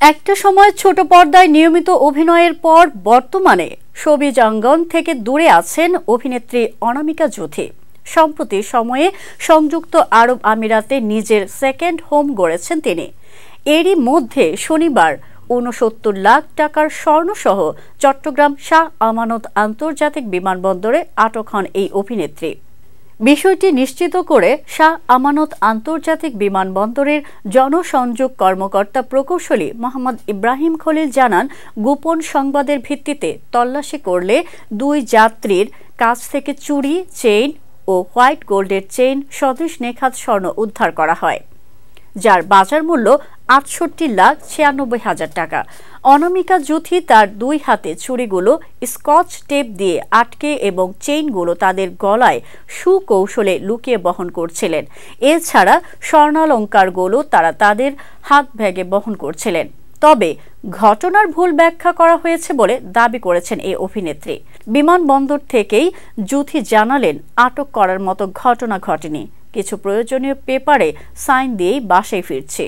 একটা সময় ছোট পর্দায় নিয়মিত অভিনয়ের পর বর্তমানে শোবিজ অঙ্গন থেকে দূরে আছেন অভিনেত্রী অনামিকা জ্যোতি। সম্প্রতি সময়ে সংযুক্ত আরব আমিরাতে নিজের সেকেন্ড হোম গড়েছেন তিনি। এরই মধ্যে শনিবার ৬৯ লাখ টাকার স্বর্ণসহ চট্টগ্রাম শাহ আমানত আন্তর্জাতিক বিমানবন্দরে আটক হন এই অভিনেত্রী। বিষয়টি নিশ্চিত করে শাহ আমানত আন্তর্জাতিক বিমানবন্দরের জনসংযোগ কর্মকর্তা প্রকৌশলী মোহাম্মদ ইব্রাহিম খলিল জানান, গোপন সংবাদের ভিত্তিতে তল্লাশি করলে দুই যাত্রীর কাছ থেকে চুড়ি, চেইন ও হোয়াইট গোল্ডের চেইন সদৃশ নেখাত স্বর্ণ উদ্ধার করা হয়, যার বাজার মূল্য ৬৮,৯৬,০০০ টাকা। অনামিকা জ্যোতি তার দুই হাতে চুড়িগুলো স্কচ টেপ দিয়ে আটকে এবং চেইনগুলো তাদের গলায় সুকৌশলে লুকিয়ে বহন করছিলেন। এছাড়া স্বর্ণালঙ্কারগুলো তারা তাদের হাত ব্যাগে বহন করছিলেন। তবে ঘটনার ভুল ব্যাখ্যা করা হয়েছে বলে দাবি করেছেন এই অভিনেত্রী। বিমানবন্দর থেকেই জ্যোতি জানালেন, আটক করার মতো ঘটনা ঘটেনি, কিছু প্রয়োজনীয় পেপারে সাইন দিয়েই বাসায় ফিরছি।